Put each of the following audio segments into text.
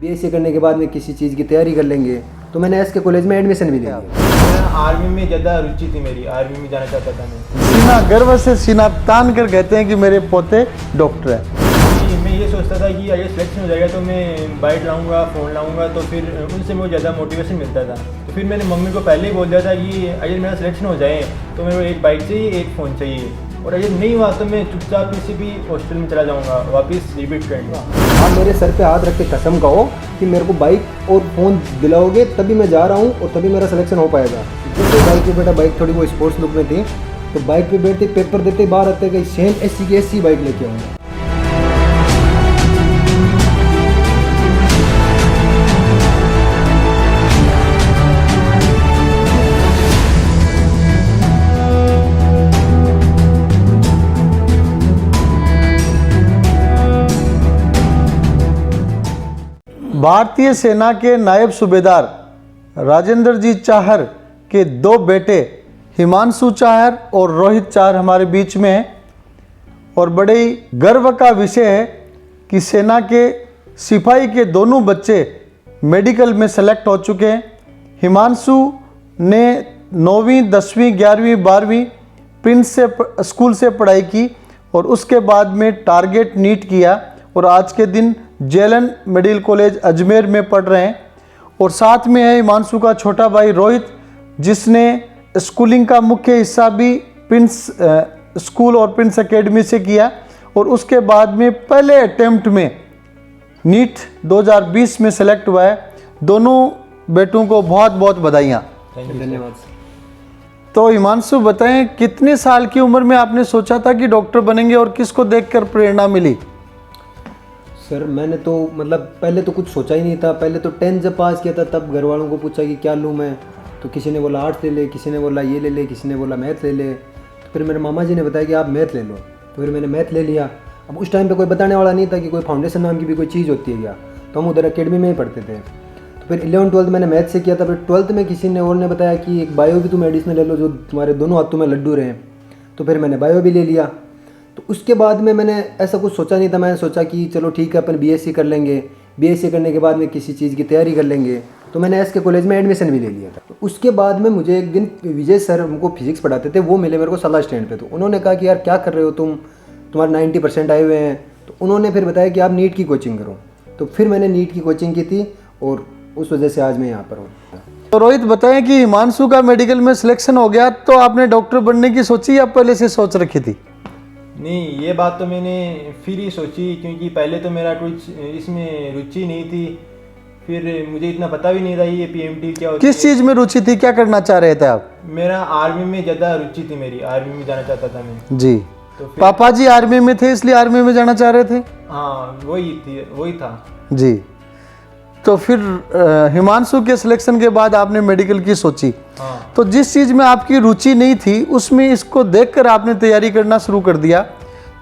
BSc करने के बाद में किसी चीज़ की तैयारी कर लेंगे, तो मैंने एसके कॉलेज में एडमिशन भी ले लिया। आर्मी में ज़्यादा रुचि थी मेरी, आर्मी में जाना चाहता था मैं। सीना गर्व से सीना तान कर कहते हैं कि मेरे पोते डॉक्टर हैं। मैं ये सोचता था कि अगर सिलेक्शन हो जाएगा तो मैं बाइक लाऊंगा, फ़ोन लाऊंगा, तो फिर उनसे मुझे ज़्यादा मोटिवेशन मिलता था। तो फिर मैंने मम्मी को पहले ही बोल दिया था कि अगर मेरा सिलेक्शन हो जाए तो मेरे को एक बाइक चाहिए, एक फ़ोन चाहिए, और अगर नहीं हुआ तो मैं चुपचाप किसी भी हॉस्टल में चला जाऊँगा, वापस रिपीट करेंगे। आप मेरे सर पे हाथ रख के कसम कहो कि मेरे को बाइक और फ़ोन दिलाओगे तभी मैं जा रहा हूँ और तभी मेरा सिलेक्शन हो पाएगा। जैसे बाइक पे बेटा, बाइक थोड़ी वो स्पोर्ट्स लुक में थी, तो बाइक पे बैठते पेपर देते बाहर आते कि सेम एससी की एससी बाइक लेके आऊँगा। भारतीय सेना के नायब सूबेदार राजेंद्र जी चाहर के दो बेटे हिमांशु चाहर और रोहित चाहर हमारे बीच में हैं, और बड़े ही गर्व का विषय है कि सेना के सिपाही के दोनों बच्चे मेडिकल में सेलेक्ट हो चुके हैं। हिमांशु ने 9वीं 10वीं 11वीं 12वीं प्रिंस से स्कूल से पढ़ाई की और उसके बाद में टारगेट नीट किया, और आज के दिन जेलन मेडिकल कॉलेज अजमेर में पढ़ रहे हैं। और साथ में है हिमांशु का छोटा भाई रोहित, जिसने स्कूलिंग का मुख्य हिस्सा भी प्रिंस स्कूल और प्रिंस एकेडमी से किया, और उसके बाद में पहले अटेम्प्ट में नीट 2020 में सेलेक्ट हुआ है। दोनों बेटों को बहुत बहुत बधाइयाँ। धन्यवाद। तो हिमांशु बताएं, कितने साल की उम्र में आपने सोचा था कि डॉक्टर बनेंगे और किसको देखकर प्रेरणा मिली? सर मैंने तो मतलब पहले तो कुछ सोचा ही नहीं था। पहले तो 10th जब पास किया था तब घर वालों को पूछा कि क्या लूँ मैं, तो किसी ने बोला आर्ट्स ले ले, किसी ने बोला ये ले ले, किसी ने बोला मैथ ले ले। तो फिर मेरे मामा जी ने बताया कि आप मैथ ले लो, तो फिर मैंने मैथ ले लिया। अब उस टाइम पे कोई बताने वाला नहीं था कि कोई फाउंडेशन नाम की भी कोई चीज़ होती है क्या, तो हम उधर अकेडमी में ही पढ़ते थे। तो फिर 11th-12th मैंने मैथ से किया था। फिर 12th में किसी ने और ने बताया कि एक बायो भी तुम एडिशनल ले लो जो तुम्हारे दोनों हाथों में लड्डू रहे, तो फिर मैंने बायो भी ले लिया। तो उसके बाद में मैंने ऐसा कुछ सोचा नहीं था। मैंने सोचा कि चलो ठीक है अपन बीएससी कर लेंगे, बीएससी करने के बाद में किसी चीज़ की तैयारी कर लेंगे, तो मैंने एसके कॉलेज में एडमिशन भी ले लिया था। तो उसके बाद में मुझे एक दिन विजय सर हमको फिजिक्स पढ़ाते थे, वो मिले मेरे को सलाह स्टैंड पे। तो उन्होंने कहा कि यार क्या कर रहे हो तुम, तुम्हारे 90% आए हुए हैं। तो उन्होंने फिर बताया कि आप नीट की कोचिंग करो। तो फिर मैंने नीट की कोचिंग की थी और उस वजह से आज मैं यहाँ पर हूँ। तो रोहित बताएं कि हिमांशु का मेडिकल में सिलेक्शन हो गया, तो आपने डॉक्टर बनने की सोची या पहले से सोच रखी थी? नहीं, ये बात तो मैंने फिर ही सोची, क्योंकि पहले तो मेरा कुछ इसमें रुचि नहीं थी। फिर मुझे इतना पता भी नहीं था ये पीएमटी क्या होती है। किस चीज़ में रुचि थी, क्या करना चाह रहे थे आप? मेरा आर्मी में ज़्यादा रुचि थी मेरी, आर्मी में जाना चाहता था मैं। जी। तो फिर पापा जी आर्मी में थे इसलिए आर्मी में जाना चाह रहे थे? हाँ, वही था। जी। तो फिर हिमांशु के सिलेक्शन के बाद आपने मेडिकल की सोची। हाँ। तो जिस चीज़ में आपकी रुचि नहीं थी उसमें इसको देखकर आपने तैयारी करना शुरू कर दिया।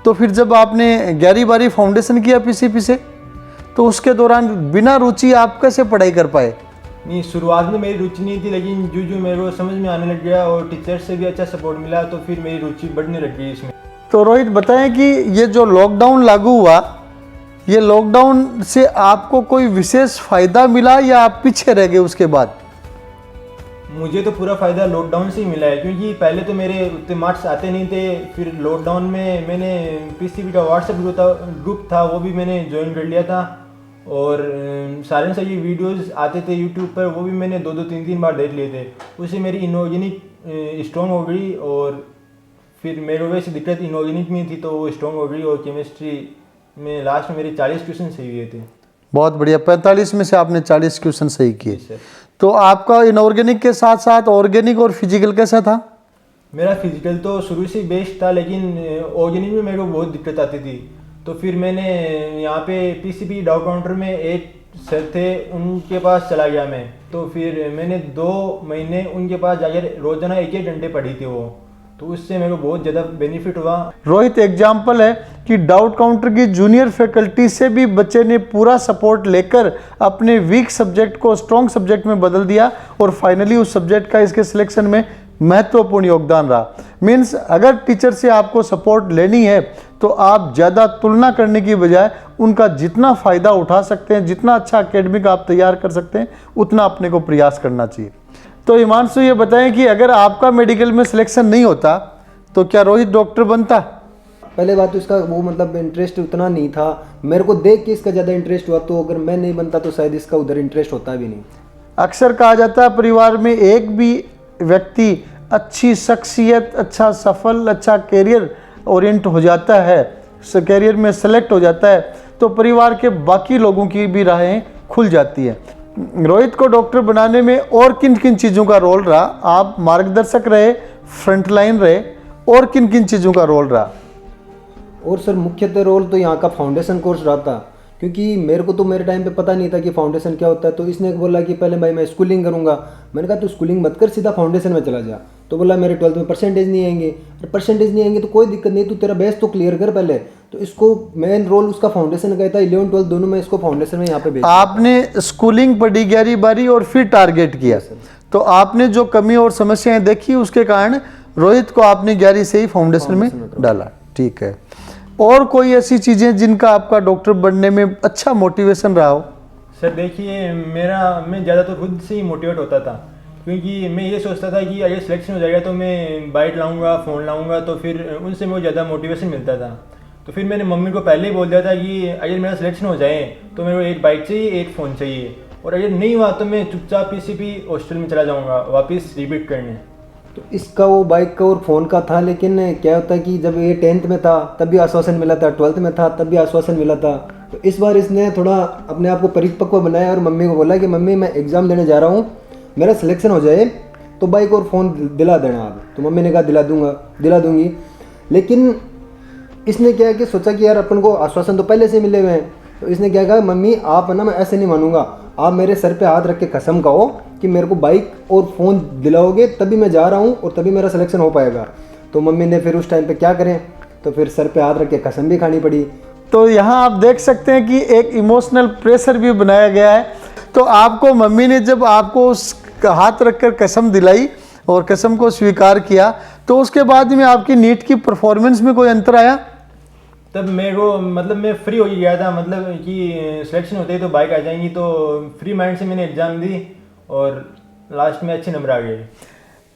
तो फिर जब आपने 11वीं 12वीं फाउंडेशन किया पीसीपी से, तो उसके दौरान बिना रुचि आप कैसे पढ़ाई कर पाए? नहीं, शुरुआत में मेरी रुचि नहीं थी, लेकिन जो मेरे को समझ में आने लग गया और टीचर से भी अच्छा सपोर्ट मिला, तो फिर मेरी रुचि बढ़ने लग गई इसमें। तो रोहित बताएं कि ये जो लॉकडाउन लागू हुआ, ये लॉकडाउन से आपको कोई विशेष फ़ायदा मिला या आप पीछे रह गए उसके बाद? मुझे तो पूरा फ़ायदा लॉकडाउन से ही मिला है, क्योंकि पहले तो मेरे उतने मार्क्स आते नहीं थे। फिर लॉकडाउन में मैंने पीसीबी का व्हाट्सएप ग्रुप था वो भी मैंने ज्वाइन कर लिया था, और सारे सही वीडियोस आते थे यूट्यूब पर, वो भी मैंने 2-2 3-3 बार देख लिए थे। उससे मेरी इनऑर्गेनिक स्ट्रॉन्ग हो गई, और फिर मेरे वैसे दिक्कत इनऑर्गेनिक में थी तो वो स्ट्रॉन्ग हो गई, और केमिस्ट्री में लास्ट में मेरे 40 क्वेश्चन सही हुए थे। बहुत बढ़िया, 45 में से आपने 40 क्वेश्चन सही किए। सर, तो आपका इनऑर्गेनिक के साथ साथ ऑर्गेनिक और फिजिकल कैसा था? मेरा फिजिकल तो शुरू से बेस्ट था, लेकिन ऑर्गेनिक में मेरे को बहुत दिक्कत आती थी। तो फिर मैंने यहाँ पे पीसीबी डाउट काउंटर में एक सर थे, उनके पास चला गया मैं। तो फिर मैंने 2 महीने उनके पास जाकर रोजाना 1-1 घंटे पढ़ी थी वो, तो उससे मेरे को बहुत ज़्यादा बेनिफिट हुआ। रोहित एग्जाम्पल है कि डाउट काउंटर की जूनियर फैकल्टी से भी बच्चे ने पूरा सपोर्ट लेकर अपने वीक सब्जेक्ट को स्ट्रॉन्ग सब्जेक्ट में बदल दिया, और फाइनली उस सब्जेक्ट का इसके सिलेक्शन में महत्वपूर्ण योगदान रहा। मीन्स अगर टीचर से आपको सपोर्ट लेनी है तो आप ज़्यादा तुलना करने की बजाय उनका जितना फ़ायदा उठा सकते हैं, जितना अच्छा एकेडमिक आप तैयार कर सकते हैं, उतना अपने को प्रयास करना चाहिए। तो हिमांशु ये बताएं कि अगर आपका मेडिकल में सिलेक्शन नहीं होता तो क्या रोहित डॉक्टर बनता? पहले बात तो इसका वो मतलब इंटरेस्ट उतना नहीं था, मेरे को देख के इसका ज़्यादा इंटरेस्ट हुआ, तो अगर मैं नहीं बनता तो शायद इसका उधर इंटरेस्ट होता भी नहीं। अक्सर कहा जाता है परिवार में एक भी व्यक्ति अच्छी शख्सियत, अच्छा सफल, अच्छा कैरियर ओरिएंट हो जाता है, कैरियर में सेलेक्ट हो जाता है, तो परिवार के बाकी लोगों की भी राहें खुल जाती है। रोहित को डॉक्टर बनाने में और किन किन चीज़ों का रोल रहा? आप मार्गदर्शक रहे, फ्रंटलाइन रहे, और किन किन चीज़ों का रोल रहा? और सर मुख्यतः रोल तो यहाँ का फाउंडेशन कोर्स रहा था, क्योंकि मेरे को तो मेरे टाइम पे पता नहीं था कि फाउंडेशन क्या होता है। तो इसने बोला कि पहले भाई मैं स्कूलिंग करूँगा। मैंने कहा तू स्कूलिंग मत कर, सीधा फाउंडेशन में चला जा। तो बोला मेरे 12th में परसेंटेज नहीं आएंगे। और परसेंटेज नहीं आएंगे तो कोई दिक्कत नहीं, तू तेरा बेस तो क्लियर कर पहले। तो इसको मेन रोल उसका फाउंडेशन का था। 11th 12th दोनों में इसको फाउंडेशन में यहाँ पे भेजा। आपने स्कूलिंग पढ़ी 11वीं 12वीं और फिर टारगेट किया, तो आपने जो कमी और समस्याएं देखी उसके कारण रोहित को आपने 11वीं से ही फाउंडेशन में डाला। ठीक है, और कोई ऐसी चीज़ें जिनका आपका डॉक्टर बनने में अच्छा मोटिवेशन रहा हो? सर देखिए, मैं ज़्यादातर खुद से ही मोटिवेट होता था, क्योंकि मैं ये सोचता था कि अगर सिलेक्शन हो जाएगा तो मैं बाइक लाऊंगा, फ़ोन लाऊंगा, तो फिर उनसे मुझे ज़्यादा मोटिवेशन मिलता था। तो फिर मैंने मम्मी को पहले ही बोल दिया था कि अगर मेरा सिलेक्शन हो जाए तो मेरे को एक बाइक चाहिए, एक फ़ोन चाहिए, और अगर नहीं हुआ तो मैं चुपचाप पीसीपी हॉस्टल में चला जाऊँगा वापस रिपीट करने। तो इसका वो बाइक का और फ़ोन का था, लेकिन क्या होता है कि जब ये 10th में था तब भी आश्वासन मिला था, 12th में था तब भी आश्वासन मिला था। तो इस बार इसने थोड़ा अपने आप को परिपक्व बनाया और मम्मी को बोला कि मम्मी मैं एग्ज़ाम देने जा रहा हूँ, मेरा सिलेक्शन हो जाए तो बाइक और फ़ोन दिला देना आप। तो मम्मी ने कहा दिला दूँगी। लेकिन इसने क्या है कि सोचा कि यार अपन को आश्वासन तो पहले से मिले हुए हैं। तो इसने क्या कहा, मम्मी आप ना, मैं ऐसे नहीं मानूंगा, आप मेरे सर पे हाथ रख के कसम खाओ कि मेरे को बाइक और फ़ोन दिलाओगे तभी मैं जा रहा हूँ और तभी मेरा सिलेक्शन हो पाएगा। तो मम्मी ने फिर उस टाइम पे क्या करें, तो फिर सर पे हाथ रख के कसम भी खानी पड़ी। तो यहाँ आप देख सकते हैं कि एक इमोशनल प्रेशर भी बनाया गया है। तो आपको मम्मी ने जब आपको उस हाथ रखकर कसम दिलाई और कसम को स्वीकार किया, तो उसके बाद में आपकी नीट की परफॉर्मेंस में कोई अंतर आया? तब मेरे को मतलब मैं फ्री हो गया था, मतलब कि सिलेक्शन होते ही तो बाइक आ जाएंगी, तो फ्री माइंड से मैंने एग्ज़ाम दी और लास्ट में अच्छे नंबर आ गए।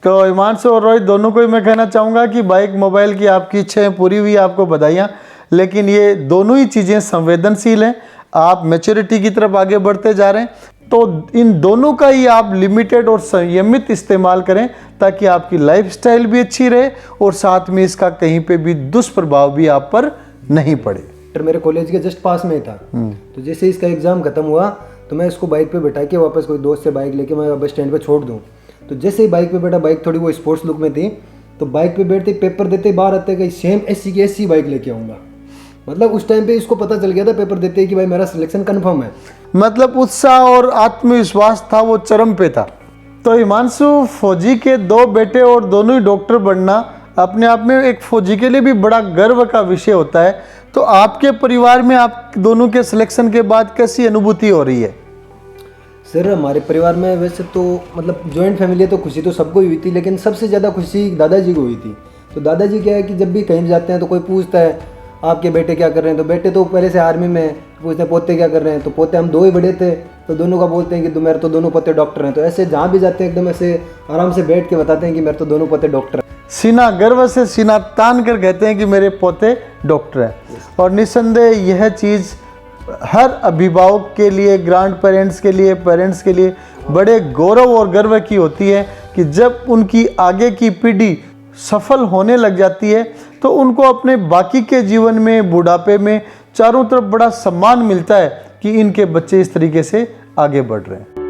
तो हिमांशु और रोहित दोनों को ही मैं कहना चाहूँगा कि बाइक मोबाइल की आपकी इच्छाएं पूरी हुई, आपको बधाइयाँ। लेकिन ये दोनों ही चीज़ें संवेदनशील हैं, आप मैच्योरिटी की तरफ आगे बढ़ते जा रहे हैं, तो इन दोनों का ही आप लिमिटेड और संयमित इस्तेमाल करें ताकि आपकी लाइफस्टाइल भी अच्छी रहे और साथ में इसका कहीं पे भी दुष्प्रभाव भी आप पर नहीं पड़े। मेरे कॉलेज के जस्ट पास में ही था। तो जैसे इसका एग्ज़ाम खत्म हुआ तो मैं इसको बाइक पे बैठा के वापस कोई दोस्त से बाइक लेके मैं बस स्टैंड पे छोड़ दूँ। तो जैसे ही बाइक पे बैठा, बाइक थोड़ी वो स्पोर्ट्स लुक में थी, तो बाइक पे बैठते पेपर देते बाहर आते कि सेम ऐसी की ऐसी बाइक लेके आऊँगा। मतलब उस टाइम पे इसको पता चल गया था पेपर देते कि भाई मेरा सिलेक्शन कन्फर्म है। मतलब उत्साह और आत्मविश्वास था, वो चरम पे था। तो हिमांशु, फौजी के 2 बेटे और दोनों ही डॉक्टर बनना अपने आप में एक फौजी के लिए भी बड़ा गर्व का विषय होता है। तो आपके परिवार में आप दोनों के सिलेक्शन के बाद कैसी अनुभूति हो रही है? सर हमारे परिवार में वैसे तो मतलब जॉइंट फैमिली है तो खुशी तो सबको ही हुई थी, लेकिन सबसे ज़्यादा खुशी दादाजी को हुई थी। तो दादाजी क्या है कि जब भी कहीं जाते हैं तो कोई पूछता है आपके बेटे क्या कर रहे हैं, तो बेटे तो पहले से आर्मी में, पूछते हैं पोते क्या कर रहे हैं, तो पोते हम 2 ही बड़े थे तो दोनों का बोलते हैं कि मेरे तो दोनों पोते डॉक्टर हैं। तो ऐसे जहाँ भी जाते हैं एकदम ऐसे आराम से बैठ के बताते हैं कि मेरे तो दोनों पोते डॉक्टर हैं। सीना गर्व से सीना तान कर कहते हैं कि मेरे पोते डॉक्टर हैं। और निस्संदेह यह चीज़ हर अभिभावक के लिए, ग्रैंड पेरेंट्स के लिए, पेरेंट्स के लिए बड़े गौरव और गर्व की होती है कि जब उनकी आगे की पीढ़ी सफल होने लग जाती है तो उनको अपने बाकी के जीवन में, बुढ़ापे में चारों तरफ बड़ा सम्मान मिलता है कि इनके बच्चे इस तरीके से आगे बढ़ रहे हैं।